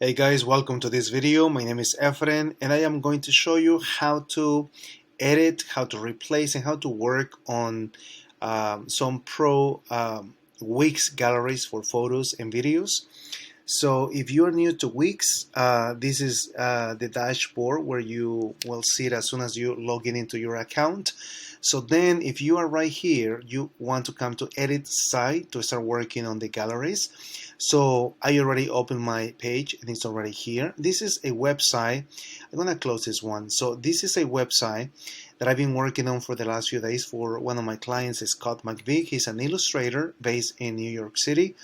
Hey guys, welcome to this video. My name is Efren and I am going to show you how to edit, how to replace, and how to work on some pro Wix galleries for photos and videos. So if you are new to Wix, this is the dashboard where you will see it as soon as you log in into your account. So then if you are right here, you want to come to edit site to start working on the galleries. So I already opened my page and it's already here. This is a website. I'm gonna close this one. So this is a website that I've been working on for the last few days for one of my clients, Scott McVick. He's an illustrator based in New York City.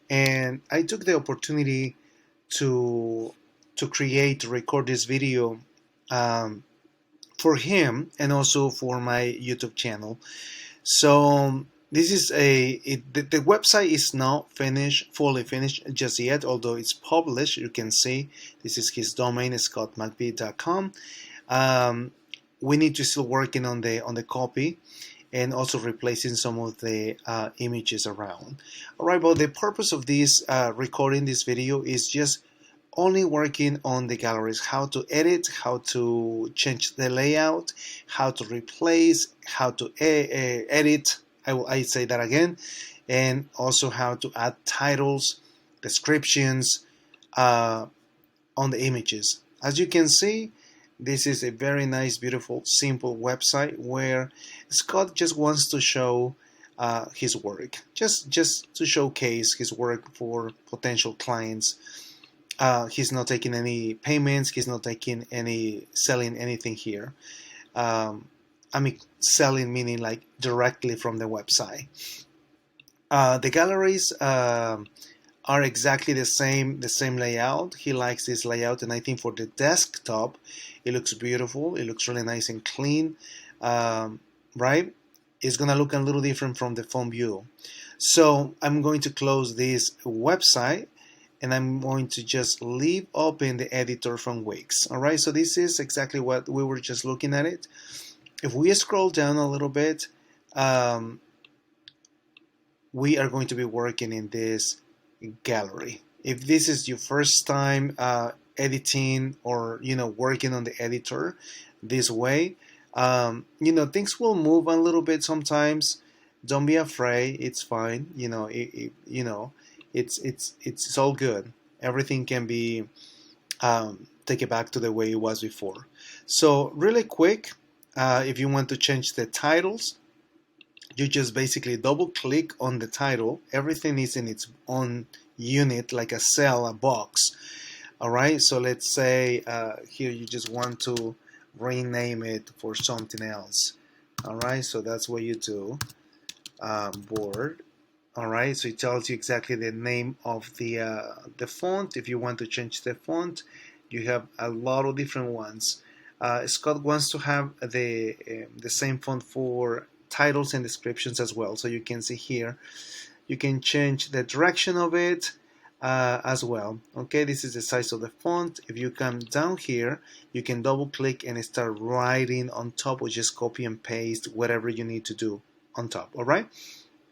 And I took the opportunity to record this video for him and also for my YouTube channel. So this is the website is not fully finished just yet, although it's published. You can see this is his domain, scottmcbee.com. We need to still working on the copy and also replacing some of the images around. Alright, but the purpose of this recording this video is just only working on the galleries, how to edit, how to change the layout, how to replace, how to edit, I say that again, and also how to add titles, descriptions on the images. As you can see, this is a very nice, beautiful, simple website where Scott just wants to show his work, just to showcase his work for potential clients. He's not taking any payments. He's not taking selling anything here. I mean, selling meaning like directly from the website. The galleries are exactly the same layout. He likes this layout, and I think for the desktop, it looks beautiful. It looks really nice and clean, right? It's gonna look a little different from the phone view. So I'm going to close this website, and I'm going to just leave open the editor from Wix. All right, so this is exactly what we were just looking at it. If we scroll down a little bit, we are going to be working in this gallery. If this is your first time editing or working on the editor this way, things will move a little bit sometimes. Don't be afraid. It's fine. It's all good. Everything can be taken back to the way it was before. So really quick, if you want to change the titles, you just basically double click on the title. Everything is in its own unit, like a cell, a box. All right, so let's say here you just want to rename it for something else. All right, so that's what you do. Board. All right, so it tells you exactly the name of the font. If you want to change the font, you have a lot of different ones. Scott wants to have the same font for titles and descriptions as well. So you can see here, you can change the direction of it as well. Okay, this is the size of the font. If you come down here, you can double click and start writing on top, or just copy and paste whatever you need to do on top. All right,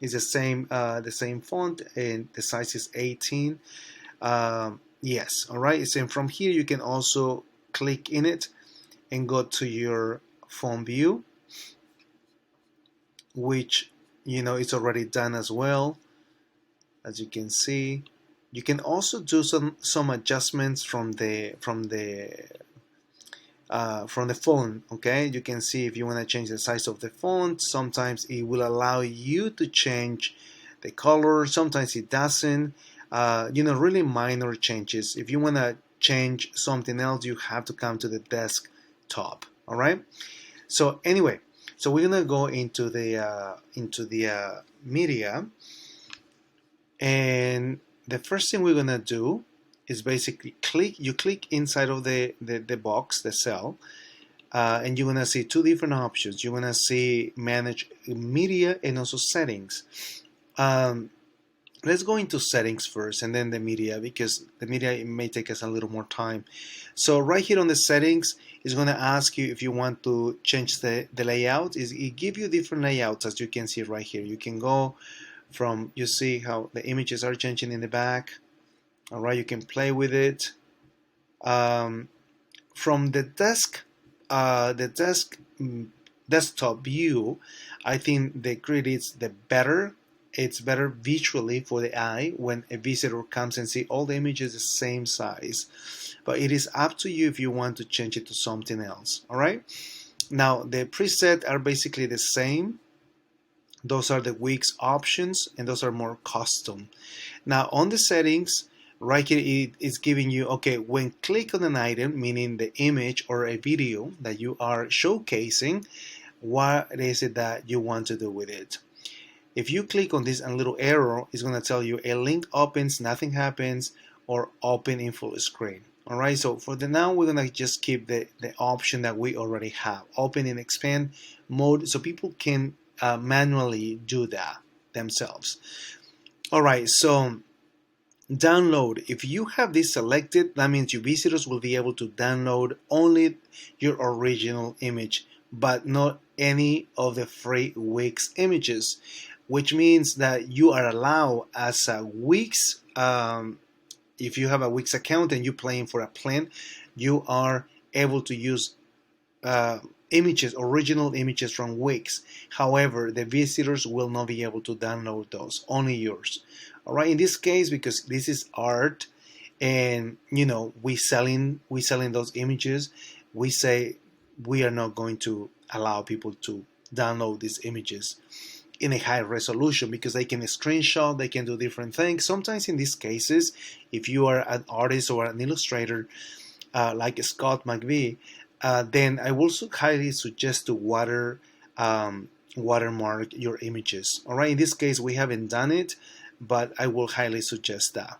it's the same font, and the size is 18. Yes, all right. And from here you can also click in it and go to your phone view, which it's already done as well. As you can see, you can also do some adjustments from the phone. Okay, you can see if you want to change the size of the font. Sometimes it will allow you to change the color, sometimes it doesn't. Really minor changes. If you want to change something else, you have to come to the desktop. All right, so anyway, so we're gonna go into the media, and the first thing we're gonna do is basically click inside of the box, the cell, and you're gonna see two different options. You're gonna see manage media and also settings. Let's go into settings first and then the media, because the media, it may take us a little more time. So right here on the settings, it's going to ask you if you want to change the layout. It gives you different layouts, as you can see right here. You can go from, you see how the images are changing in the back. All right, you can play with it. Um, from the desktop view, I think the grid is the better. It's better visually for the eye when a visitor comes and see all the images the same size. But it is up to you if you want to change it to something else. All right. Now the preset are basically the same. Those are the Wix options, and those are more custom. Now on the settings, right here it is giving you, okay, when click on an item, meaning the image or a video that you are showcasing, what is it that you want to do with it. If you click on this little arrow, it's going to tell you a link opens, nothing happens, or open in full screen. All right, so for the now, we're going to just keep the option that we already have, open and expand mode, so people can manually do that themselves. All right, so download. If you have this selected, that means your visitors will be able to download only your original image, but not any of the free Wix images, which means that you are allowed as a Wix, if you have a Wix account and you're playing for a plan, you are able to use images, original images from Wix. However, the visitors will not be able to download those, only yours. All right, in this case, because this is art, and we selling those images, we say we are not going to allow people to download these images in a high resolution, because they can screenshot, they can do different things. Sometimes in these cases, if you are an artist or an illustrator like Scott McVie, then I will highly suggest to watermark your images. All right, in this case we haven't done it, but I will highly suggest that.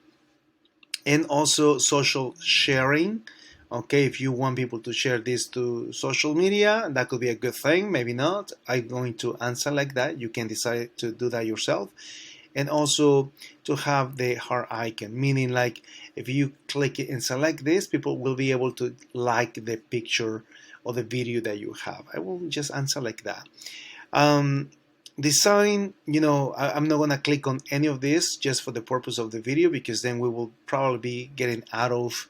And also social sharing. Okay, if you want people to share this to social media, that could be a good thing, maybe not. I'm going to unselect that. You can decide to do that yourself. And also to have the heart icon, meaning like if you click it and select this, people will be able to like the picture or the video that you have. I will just unselect that. Design, I'm not gonna click on any of this just for the purpose of the video, because then we will probably be getting out of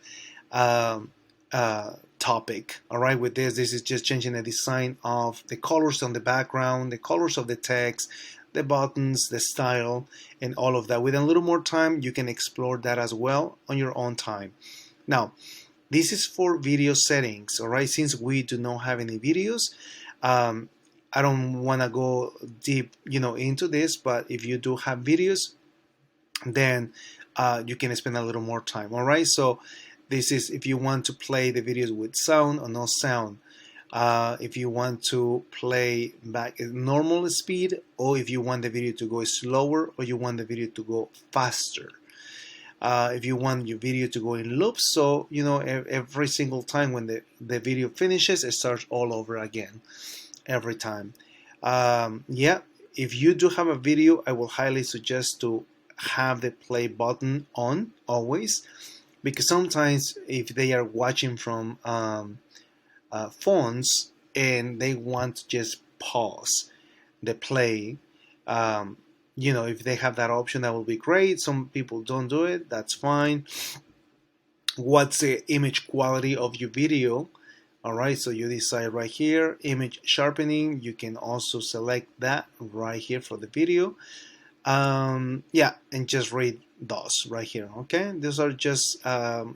topic. All right, with this is just changing the design of the colors on the background, the colors of the text, the buttons, the style, and all of that. With a little more time, you can explore that as well on your own time. Now, this is for video settings. All right, since we do not have any videos, I don't want to go deep, into this. But if you do have videos, then you can spend a little more time. All right, so this is if you want to play the videos with sound or no sound. If you want to play back at normal speed, or if you want the video to go slower, or you want the video to go faster. If you want your video to go in loops, so every single time when the video finishes, it starts all over again every time. Yeah, if you do have a video, I will highly suggest to have the play button on always, because sometimes if they are watching from phones and they want to just pause the play, if they have that option, that will be great. Some people don't do it, that's fine. What's the image quality of your video? All right, so you decide right here, image sharpening. You can also select that right here for the video. Yeah, and just read those right here. Okay, these are just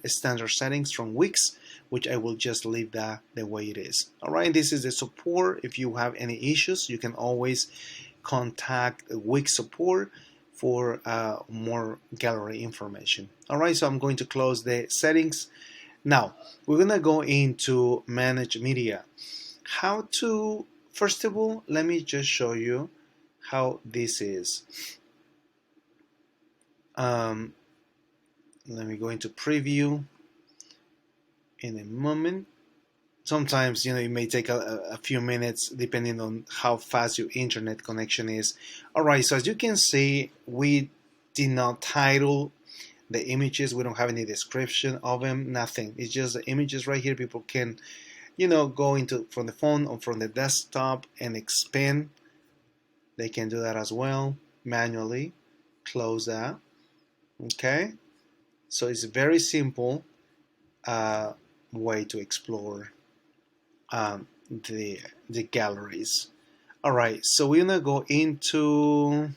standard settings from Wix, which I will just leave that the way it is. All right, this is the support. If you have any issues, you can always contact Wix support for more gallery information. All right, so I'm going to close the settings. Now we're gonna go into manage media. How to, first of all, let me just show you how this is. Let me go into preview in a moment. Sometimes it may take a few minutes depending on how fast your internet connection is. Alright, so as you can see, we did not title the images. We don't have any description of them, nothing. It's just the images right here. People can go into from the phone or from the desktop and expand. They can do that as well manually. Close that. Okay, so it's very simple. uh, way to explore the galleries. All right, so we're gonna go into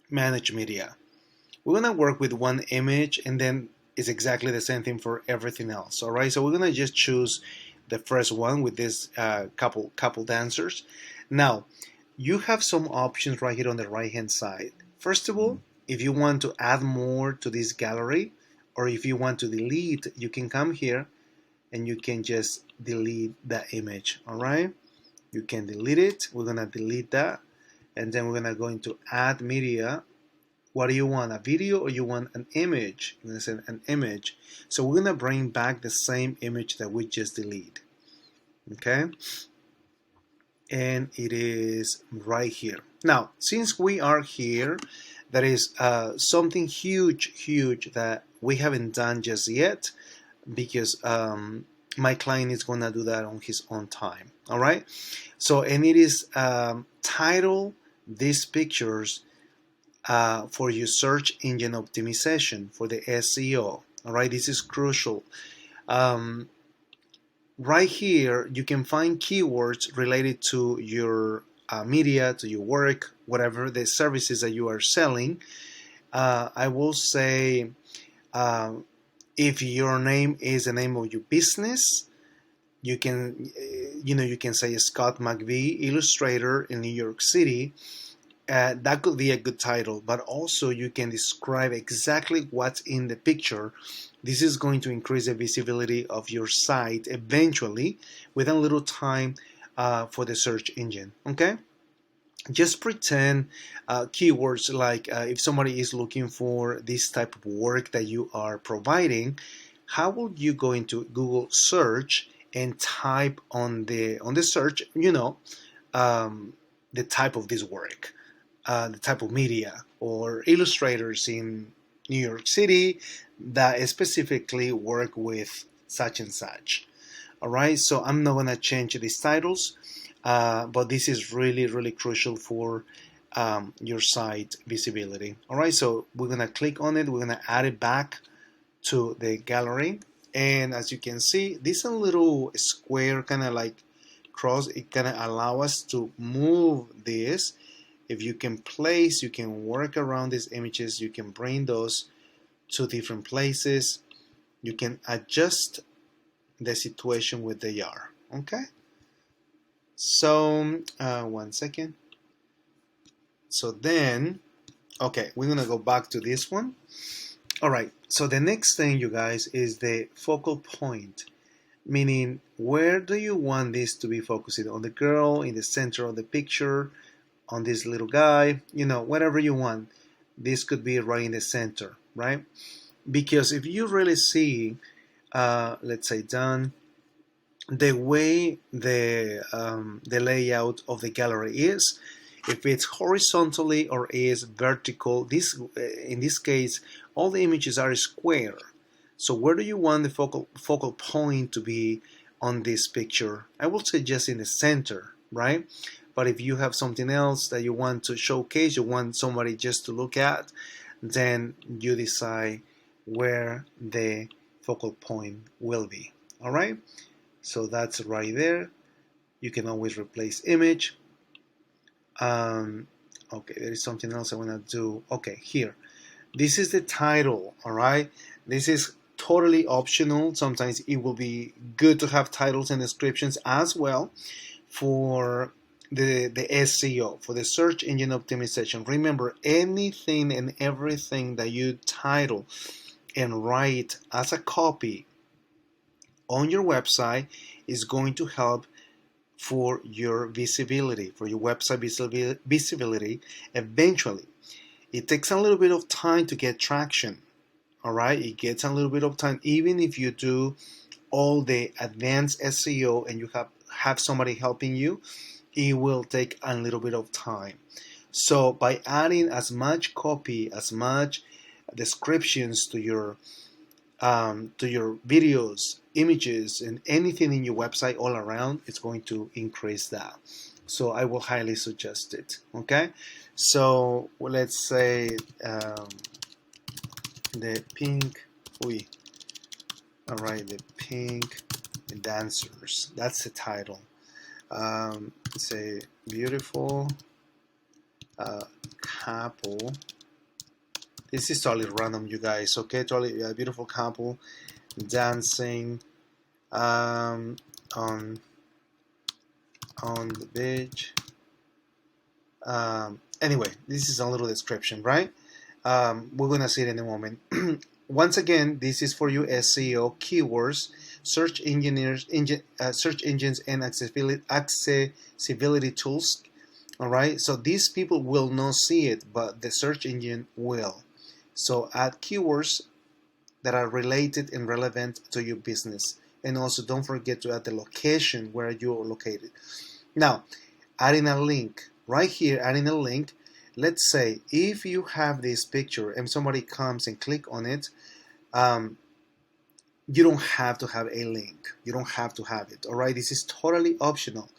manage media. We're gonna work with one image, and then it's exactly the same thing for everything else. All right, so we're gonna just choose the first one with this couple dancers. Now you have some options right here on the right hand side. First of all, if you want to add more to this gallery, or if you want to delete, you can come here and you can just delete that image. All right, you can delete it. We're gonna delete that, and then we're gonna go into add media. What do you want, a video or you want an image? I'm gonna say an image. So we're gonna bring back the same image that we just deleted. Okay, and it is right here. Now, since we are here, there is something huge that we haven't done just yet, because my client is gonna do that on his own time. All right, so, and it is title these pictures for your search engine optimization, for the SEO. All right, this is crucial. Right here, you can find keywords related to your media, to your work, whatever the services that you are selling. I will say, if your name is the name of your business, you can, you can say Scott McVie, illustrator in New York City. That could be a good title, but also you can describe exactly what's in the picture. This is going to increase the visibility of your site eventually, with a little time for the search engine. Okay, just pretend keywords like if somebody is looking for this type of work that you are providing, how would you go into Google search and type on the search, the type of this work, the type of media, or illustrators in New York City that specifically work with such and such. All right, so I'm not gonna change these titles, but this is really crucial for your site visibility. All right, so we're gonna click on it. We're gonna add it back to the gallery, and as you can see, this a little square kind of like cross. It kind of allow us to move this. If you can place, you can work around these images. You can bring those to different places. You can adjust the situation with the are. Okay, so one second. So then, okay, we're gonna go back to this one. All right, so the next thing, you guys, is the focal point, meaning where do you want this to be focusing? On the girl, in the center of the picture, on this little guy, whatever you want. This could be right in the center, right? Because if you really see, let's say done, the way the layout of the gallery is, if it's horizontally or is vertical, this in this case, all the images are square. So where do you want the focal point to be on this picture? I will say just in the center, right? But if you have something else that you want to showcase, you want somebody just to look at, then you decide where the focal point will be. All right, so that's right there. You can always replace image. Okay, there is something else I want to do. Okay, here, this is the title. All right, this is totally optional. Sometimes it will be good to have titles and descriptions as well for the SEO, for the search engine optimization. Remember, anything and everything that you title and write as a copy on your website is going to help for your visibility, for your website visibility eventually. It takes a little bit of time to get traction. All right, it gets a little bit of time, even if you do all the advanced SEO and you have somebody helping you, it will take a little bit of time. So by adding as much copy, as much descriptions to your videos, images, and anything in your website all around, it's going to increase that. So I will highly suggest it. Okay, so let's say the pink All right, the pink dancers. That's the title. It's a beautiful couple. This is totally random, you guys. Okay, totally a beautiful couple dancing on the beach. Anyway, this is a little description, right? We're gonna see it in a moment. Once again, this is for you SEO keywords, search engines, and accessibility tools. All right, so these people will not see it, but the search engine will. So add keywords that are related and relevant to your business, and also don't forget to add the location where you are located. Now, adding a link right here, adding a link. Let's say if you have this picture and somebody comes and click on it, you don't have to have a link. You don't have to have it. All right, this is totally optional.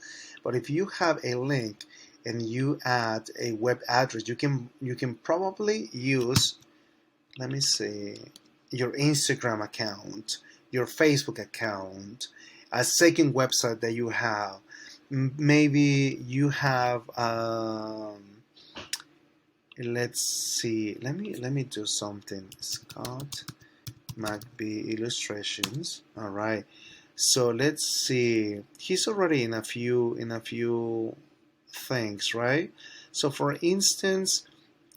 But if you have a link and you add a web address, you can probably use, let me see, your Instagram account, your Facebook account, a second website that you have. Maybe you have let's see, let me do something. Scott McBee illustrations. All right, so let's see, he's already in a few things, right? So for instance,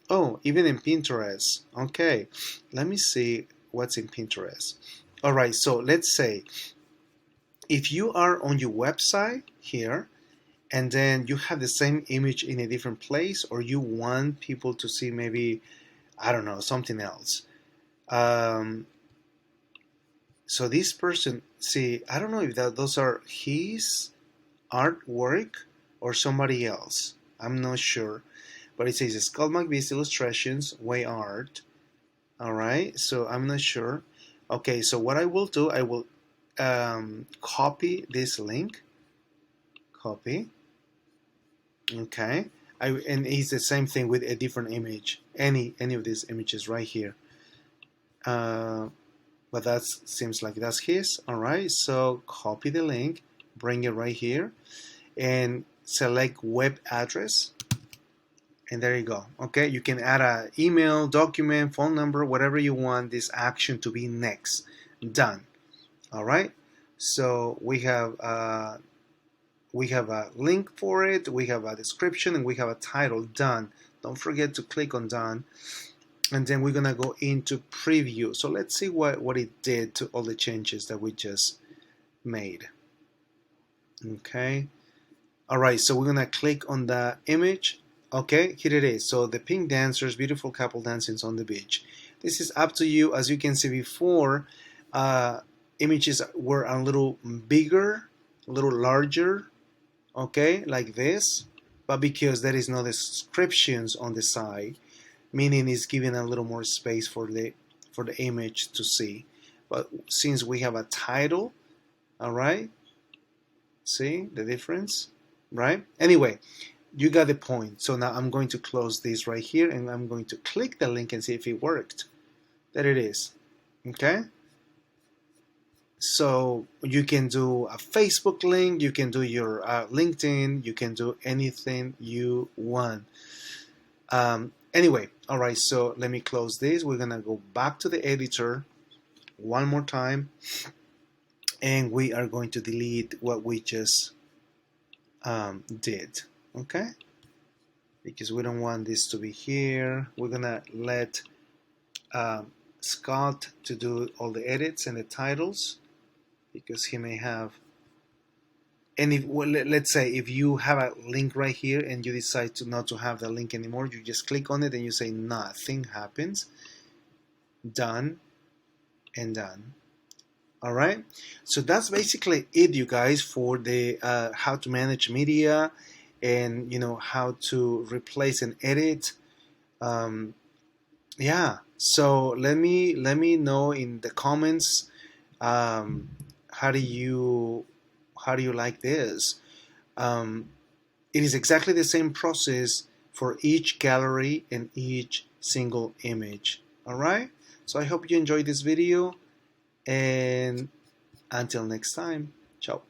oh, even in Pinterest. Okay, let me see what's in Pinterest. All right, so let's say if you are on your website here and then you have the same image in a different place, or you want people to see maybe, I don't know, something else. So this person, see, I don't know if those are his artwork or somebody else. I'm not sure. But it says Scott McBee's illustrations, way art. All right, so I'm not sure. Okay, so what I will do, I will copy this link. Copy. Okay, and it's the same thing with a different image. Any of these images right here. But that seems like that's his. All right, so copy the link, bring it right here, and select web address. And there you go. Okay, you can add an email, document, phone number, whatever you want this action to be next. Done. All right. So we have a link for it. We have a description, and we have a title. Done. Don't forget to click on done. And then we're gonna go into preview. So let's see what it did to all the changes that we just made. Okay. All right. So we're gonna click on the image. Okay, here it is. So the pink dancers, beautiful couple dancing on the beach. This is up to you. As you can see before, images were a little bigger, a little larger, okay, like this. But because there is no descriptions on the side, meaning it's giving a little more space for the image to see. But since we have a title, all right, see the difference, right? Anyway, you got the point. So now I'm going to close this right here, and I'm going to click the link and see if it worked. There it is. Okay. So you can do a Facebook link, you can do your LinkedIn, you can do anything you want. Anyway, all right, so let me close this. We're gonna go back to the editor one more time, and we are going to delete what we just did. Okay, because we don't want this to be here. We're gonna let Scott to do all the edits and the titles, because he may have, and if, well, let's say if you have a link right here and you decide to not to have the link anymore, you just click on it and you say nothing happens. Done and done. All right, so that's basically it, you guys, for the how to manage media, and how to replace and edit. Yeah, so let me know in the comments, how do you like this. It is exactly the same process for each gallery and each single image. All right, so I hope you enjoyed this video. And until next time, ciao.